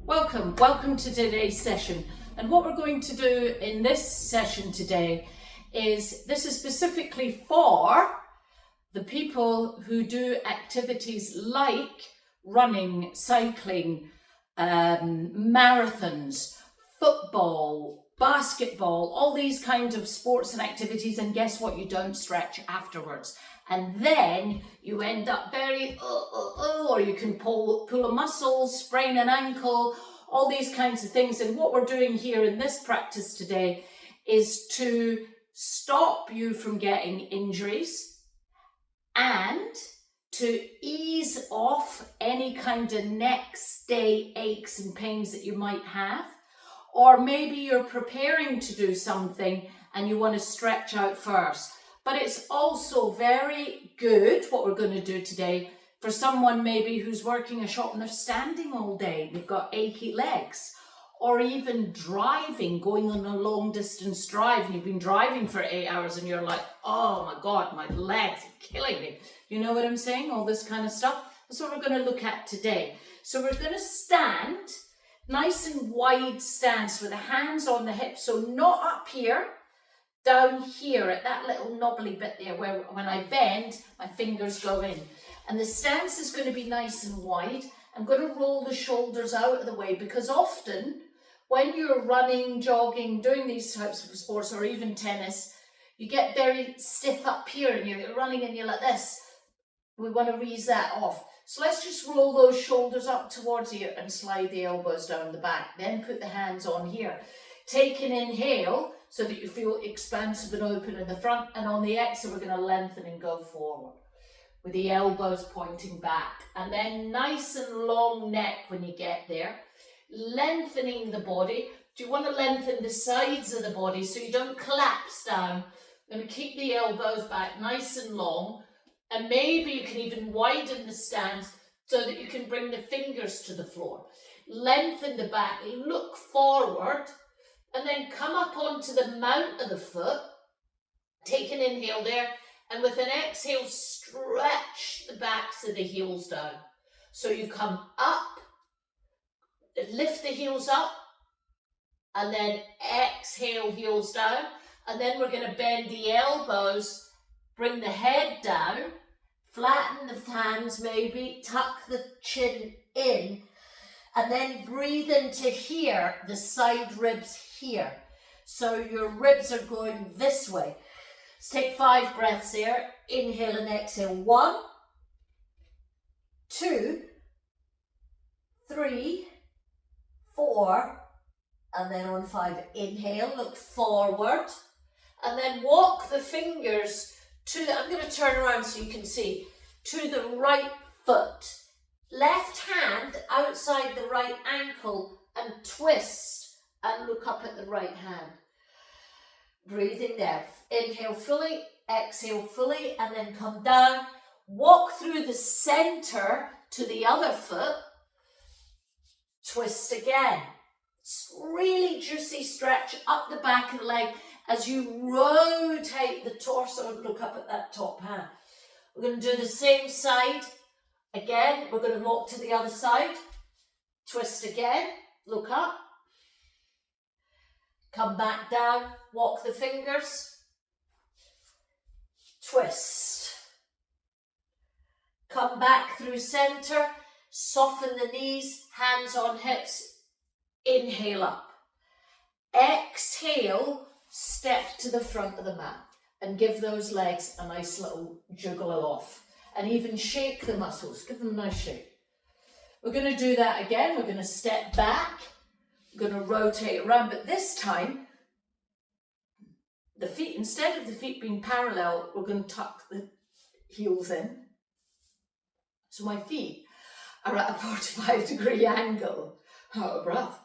Welcome to today's session. And what we're going to do in this session today is, this is specifically for the people who do activities like running, cycling, marathons, football, basketball, all these kinds of sports and activities, and guess what, you don't stretch afterwards. And then you end up very, or you can pull a muscle, sprain an ankle, all these kinds of things. And what we're doing here in this practice today is to stop you from getting injuries and to ease off any kind of next day aches and pains that you might have. Or maybe you're preparing to do something and you want to stretch out first. But it's also very good, what we're going to do today, for someone maybe who's working a shop and they're standing all day, they've got achy legs, or even driving, going on a long distance drive, and you've been driving for 8 hours and you're like, oh my God, my legs are killing me. You know what I'm saying? All this kind of stuff. That's what we're going to look at today. So we're going to stand, nice and wide stance with the hands on the hips, so not up here, down here at that little knobbly bit there where when I bend, my fingers go in. And the stance is going to be nice and wide. I'm going to roll the shoulders out of the way, because often when you're running, jogging, doing these types of sports, or even tennis, you get very stiff up here and you're running and you're like this. We want to ease that off. So let's just roll those shoulders up towards you and slide the elbows down the back. Then put the hands on here. Take an inhale so that you feel expansive and open in the front, and on the exhale we're going to lengthen and go forward with the elbows pointing back, and then nice and long neck when you get there, lengthening the body. Do you want to lengthen the sides of the body so you don't collapse down? And keep the elbows back nice and long, and maybe you can even widen the stance so that you can bring the fingers to the floor. Lengthen the back, look forward, and then come up onto the mount of the foot. Take an inhale there, and with an exhale, stretch the backs of the heels down. So you come up, lift the heels up, and then exhale, heels down. And then we're going to bend the elbows, bring the head down, flatten the hands maybe, tuck the chin in, and then breathe into here, the side ribs here. So your ribs are going this way. Let's take 5 breaths here. Inhale and exhale. 1, 2, 3, 4, and then on 5, inhale, look forward, and then walk the fingers to the, I'm going to turn around so you can see, to the right foot. Left hand outside the right ankle and twist and look up at the right hand. Breathing there. Inhale fully, exhale fully, and then come down. Walk through the center to the other foot. Twist again. Really juicy stretch up the back of the leg as you rotate the torso and look up at that top hand. We're going to do the same side. Again, we're going to walk to the other side. Twist again. Look up. Come back down, walk the fingers, twist. Come back through center, soften the knees, hands on hips, inhale up. Exhale, step to the front of the mat and give those legs a nice little jiggle off. And even shake the muscles, give them a nice shake. We're going to do that again. We're going to step back. Going to rotate around, but this time the feet, instead of the feet being parallel, we're going to tuck the heels in. So my feet are at a 45-degree angle, out of breath,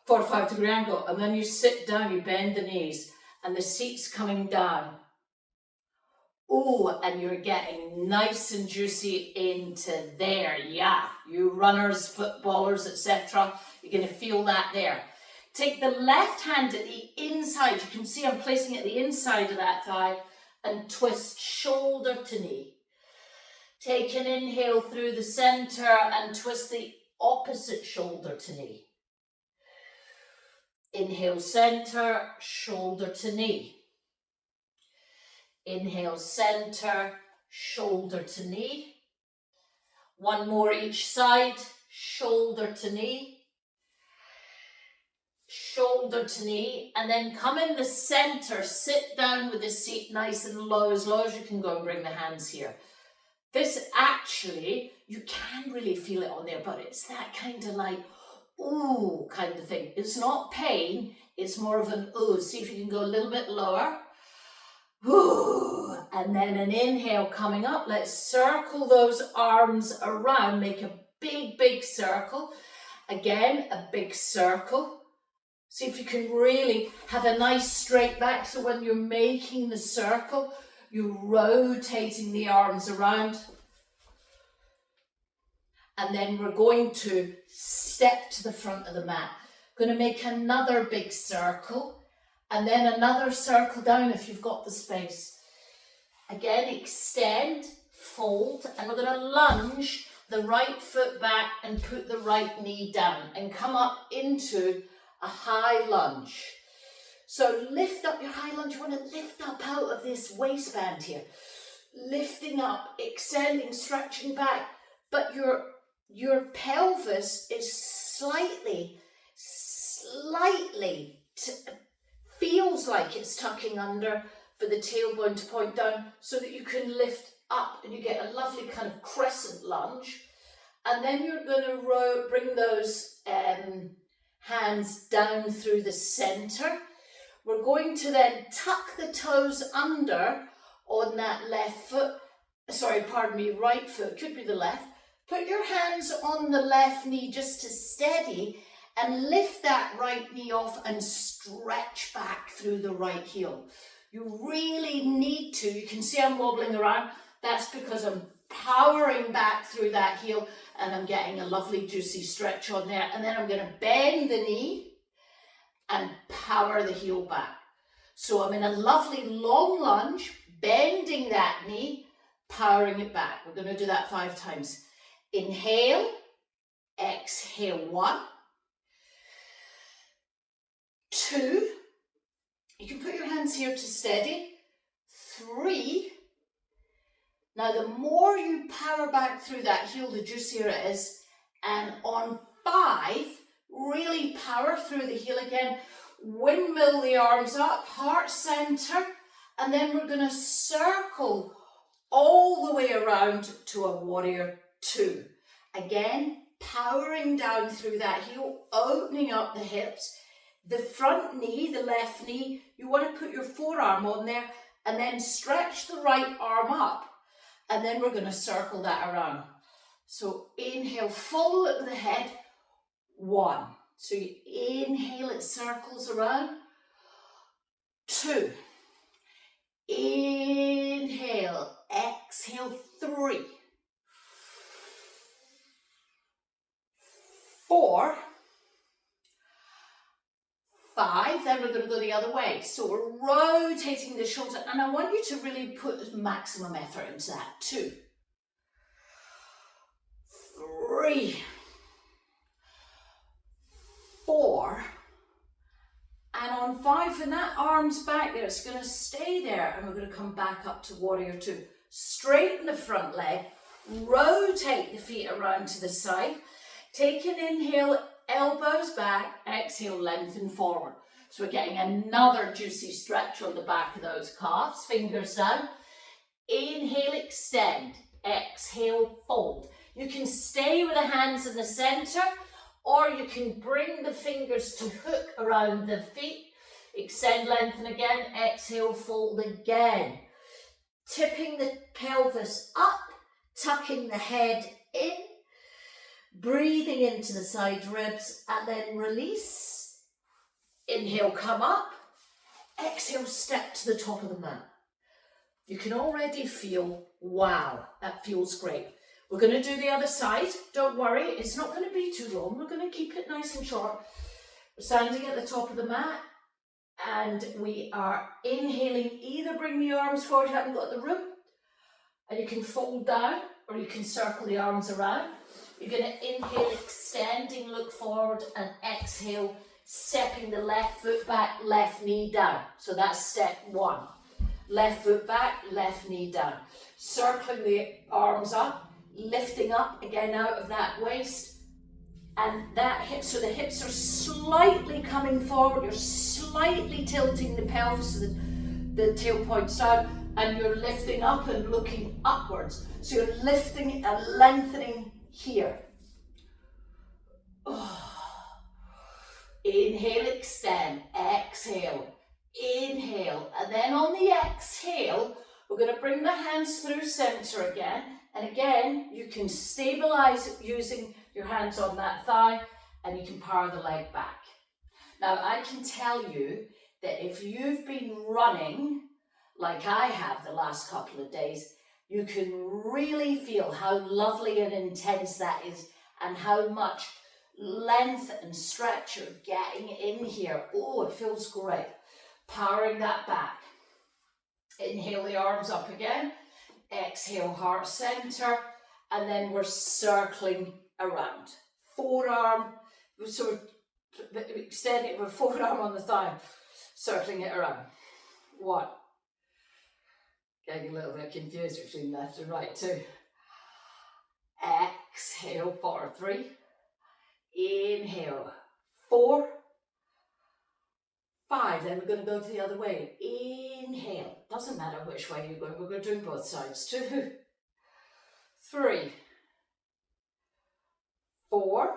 45-degree angle, and then you sit down, you bend the knees, and the seat's coming down. Oh, and you're getting nice and juicy into there. Yeah, you runners, footballers, etc. You're going to feel that there. Take the left hand at the inside. You can see I'm placing it at the inside of that thigh and twist shoulder to knee. Take an inhale through the center and twist the opposite shoulder to knee. Inhale, center, shoulder to knee. Inhale, center, shoulder to knee. One more each side, shoulder to knee. Shoulder to knee, and then come in the center, sit down with the seat nice and low as you can go, and bring the hands here. This actually, you can really feel it on there, but it's that kind of like, ooh, kind of thing. It's not pain, it's more of an ooh. See if you can go a little bit lower. Ooh. And then an inhale coming up. Let's circle those arms around, make a big, big circle. Again, a big circle. See if you can really have a nice straight back, so when you're making the circle, you're rotating the arms around. And then we're going to step to the front of the mat. Going to make another big circle, and then another circle down if you've got the space. Again, extend, fold, and we're going to lunge the right foot back and put the right knee down and come up into a high lunge. So lift up your high lunge. You want to lift up out of this waistband here. Lifting up, extending, stretching back. But your pelvis is slightly, feels like it's tucking under for the tailbone to point down, so that you can lift up and you get a lovely kind of crescent lunge. And then you're going to bring those hands down through the center. We're going to then tuck the toes under on that left foot, right foot, could be the left. Put your hands on the left knee just to steady, and lift that right knee off and stretch back through the right heel. You really need to, you can see I'm wobbling around, that's because I'm powering back through that heel and I'm getting a lovely juicy stretch on there. And then I'm going to bend the knee and power the heel back. So I'm in a lovely long lunge, bending that knee, powering it back. We're going to do that 5 times. Inhale, exhale, 1, 2, you can put your hands here to steady, 3, now the more you power back through that heel, the juicier it is, and on 5, really power through the heel again, windmill the arms up, heart center, and then we're going to circle all the way around to a warrior 2. Again, powering down through that heel, opening up the hips. The front knee, the left knee, you want to put your forearm on there and then stretch the right arm up. And then we're going to circle that around. So inhale, follow it with the head, 1. So you inhale, it circles around, 2. Inhale, exhale, 3. 4, 5, then we're going to go the other way. So we're rotating the shoulder, and I want you to really put maximum effort into that. 2, 3, 4, and on 5, when that arm's back there, it's going to stay there, and we're going to come back up to warrior 2. Straighten the front leg, rotate the feet around to the side, take an inhale, elbows back, exhale, lengthen forward. So we're getting another juicy stretch on the back of those calves, fingers down. Inhale, extend, exhale, fold. You can stay with the hands in the center, or you can bring the fingers to hook around the feet. Extend, lengthen again, exhale, fold again. Tipping the pelvis up, tucking the head in, breathing into the side ribs, and then release. Inhale, come up. Exhale, step to the top of the mat. You can already feel, wow, that feels great. We're going to do the other side. Don't worry, it's not going to be too long. We're going to keep it nice and short. We're standing at the top of the mat, and we are inhaling. Either bring the arms forward, you haven't got the room, and you can fold down, or you can circle the arms around. You're going to inhale, extending, look forward, and exhale, stepping the left foot back, left knee down. So that's step 1. Left foot back, left knee down. Circling the arms up, lifting up again out of that waist. And that hip, so the hips are slightly coming forward, you're slightly tilting the pelvis so the tail points down, and you're lifting up and looking upwards. So you're lifting and lengthening here. Inhale, extend, exhale, inhale, and then on the exhale, we're going to bring the hands through center again, and again, you can stabilize using your hands on that thigh, and you can power the leg back. Now, I can tell you that if you've been running, like I have the last couple of days, you can really feel how lovely and intense that is, and how much length and stretch you're getting in here. Oh, it feels great. Powering that back. Inhale the arms up again. Exhale, heart center. And then we're circling around. Forearm, so we're extending with forearm on the thigh. Circling it around. 1. Getting a little bit confused between left and right. 2. Exhale, forward. 3. Inhale, 4, 5, then we're going to go to the other way. Inhale, doesn't matter which way you're going, we're going to do both sides. 2, 3, 4,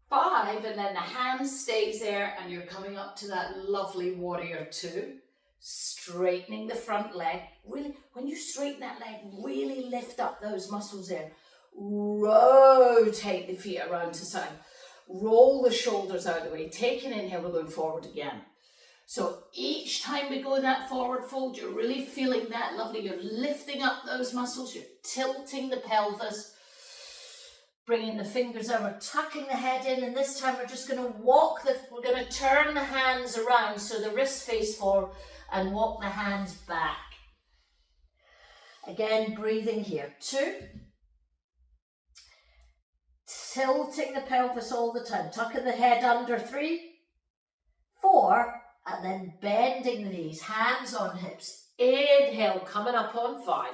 5, and then the hand stays there, and you're coming up to that lovely warrior 2, straightening the front leg. Really, when you straighten that leg, really lift up those muscles there. Rotate the feet around to side. Roll the shoulders out of the way. Take an inhale, we're going forward again. So each time we go in that forward fold, you're really feeling that lovely. You're lifting up those muscles. You're tilting the pelvis. Bringing the fingers over, tucking the head in. And this time we're just going to we're going to turn the hands around so the wrists face forward and walk the hands back. Again, breathing here. 2. Tilting the pelvis all the time, tucking the head under. 3, 4, and then bending the knees, hands on hips. Inhale, coming up on 5.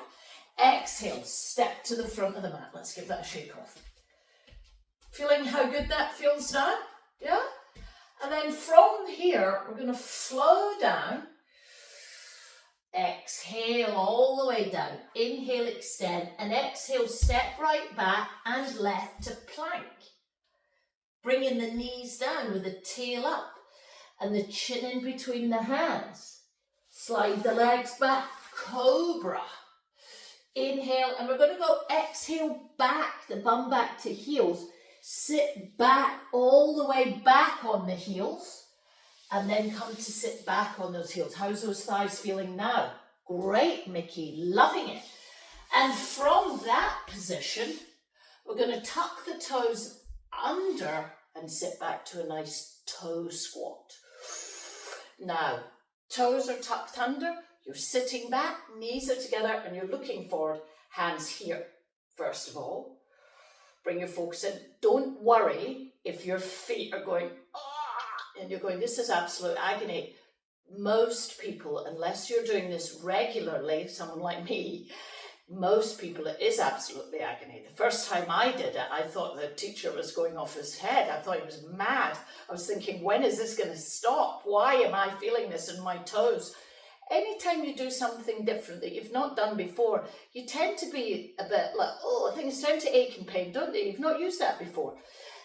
Exhale, step to the front of the mat. Let's give that a shake off. Feeling how good that feels now? Yeah? And then from here, we're going to flow down. Exhale all the way down. Inhale, extend, and exhale, step right back and left to plank. Bringing the knees down with the tail up and the chin in between the hands. Slide the legs back, cobra. Inhale, and we're going to go exhale back, the bum back to heels. Sit back all the way back on the heels. And then come to sit back on those heels. How's those thighs feeling now? Great, Mickey, loving it. And from that position, we're going to tuck the toes under and sit back to a nice toe squat. Now, toes are tucked under, you're sitting back, knees are together, and you're looking forward, hands here, first of all. Bring your focus in. Don't worry if your feet are going, and you're going, this is absolute agony. Most people, unless you're doing this regularly, someone like me, most people, it is absolutely agony. The first time I did it, I thought the teacher was going off his head. I thought he was mad. I was thinking, when is this going to stop? Why am I feeling this in my toes? Anytime you do something different that you've not done before, you tend to be a bit like, oh, things tend to ache and pain, don't they? You've not used that before.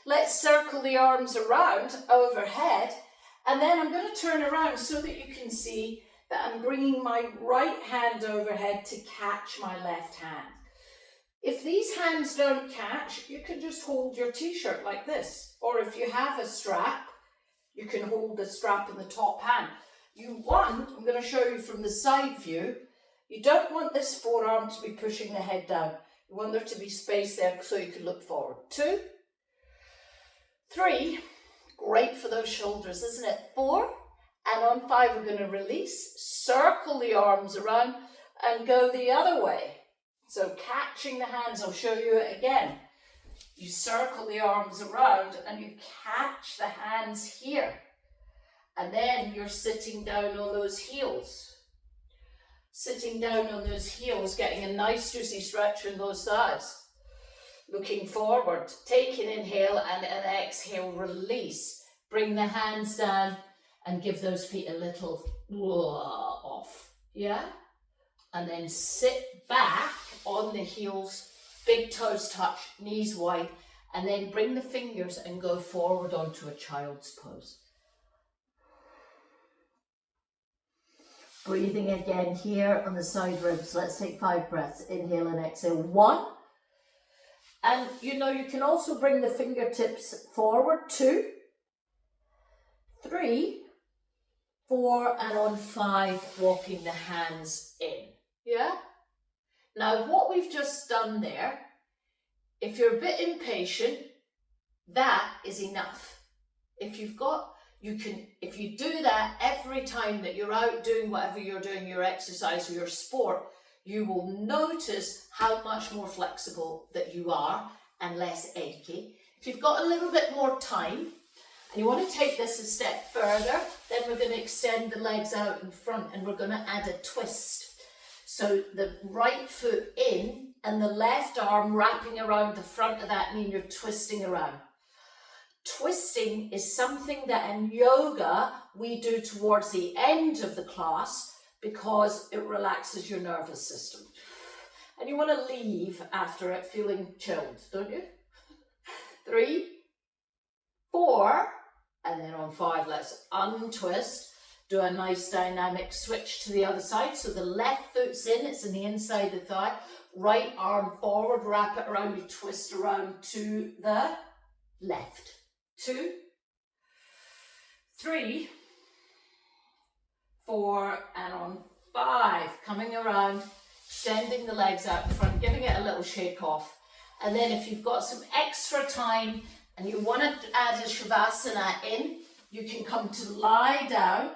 Let's circle the arms around overhead, and then I'm going to turn around so that you can see that I'm bringing my right hand overhead to catch my left hand. If these hands don't catch, you can just hold your t-shirt like this, or if you have a strap, you can hold the strap in the top hand. I'm going to show you from the side view, you don't want this forearm to be pushing the head down. You want there to be space there so you can look forward. 2, 3, great for those shoulders, isn't it? 4, and on 5 we're going to release, circle the arms around and go the other way. So catching the hands, I'll show you it again. you circle the arms around and you catch the hands here. And then you're sitting down on those heels. Sitting down on those heels, getting a nice juicy stretch in those thighs. Looking forward, take an inhale and an exhale, release. Bring the hands down and give those feet a little off, yeah? And then sit back on the heels, big toes touch, knees wide, and then bring the fingers and go forward onto a child's pose. Breathing again here on the side ribs. Let's take 5 breaths. Inhale and exhale. 1. And you know, you can also bring the fingertips forward. 2, 3, 4, and on 5, walking the hands in. Yeah? Now, what we've just done there, if you're a bit impatient, that is enough. If you've got, if you do that every time that you're out doing whatever you're doing, your exercise or your sport, you will notice how much more flexible that you are and less achy. If you've got a little bit more time and you want to take this a step further, then we're going to extend the legs out in front and we're going to add a twist. So the right foot in and the left arm wrapping around the front of that knee, and you're twisting around. Twisting is something that in yoga we do towards the end of the class because it relaxes your nervous system. And you want to leave after it feeling chilled, don't you? 3, 4, and then on 5, let's untwist. Do a nice dynamic switch to the other side. So the left foot's in, it's in the inside of the thigh. Right arm forward, wrap it around, you twist around to the left. 2, 3, 4, and on 5, coming around, extending the legs out in front, giving it a little shake off. And then if you've got some extra time and you want to add a Shavasana in, you can come to lie down,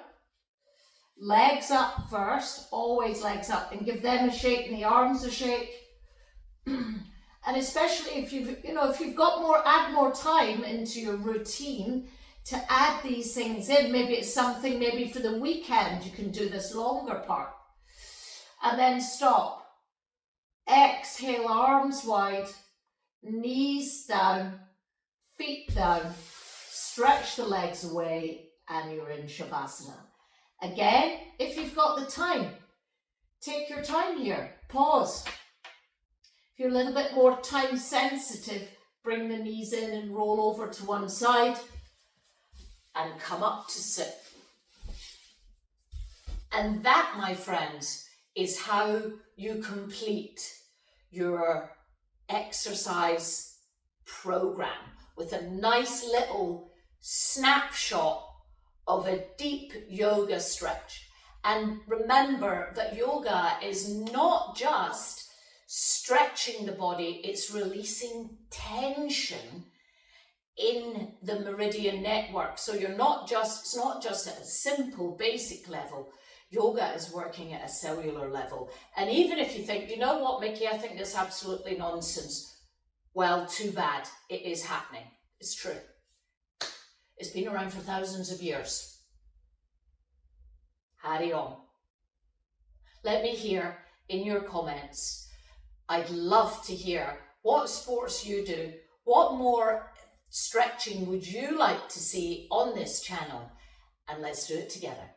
legs up first, always legs up, and give them a shake and the arms a shake. And especially if you've got more, add more time into your routine to add these things in. Maybe it's something, maybe for the weekend, you can do this longer part. And then stop. Exhale, arms wide, knees down, feet down, stretch the legs away, and you're in Shavasana. Again, if you've got the time, take your time here, pause. If you're a little bit more time sensitive, bring the knees in and roll over to one side and come up to sit. And that, my friends, is how you complete your exercise program with a nice little snapshot of a deep yoga stretch. And remember that yoga is not just stretching the body, it's releasing tension in the meridian network. So it's not just at a simple basic level. Yoga is working at a cellular level. And even if you think, you know what, Mickey, I think that's absolutely nonsense. Well, too bad. It is happening. It's true. It's been around for thousands of years. Carry on. Let me hear in your comments. I'd love to hear what sports you do. What more stretching would you like to see on this channel? And let's do it together.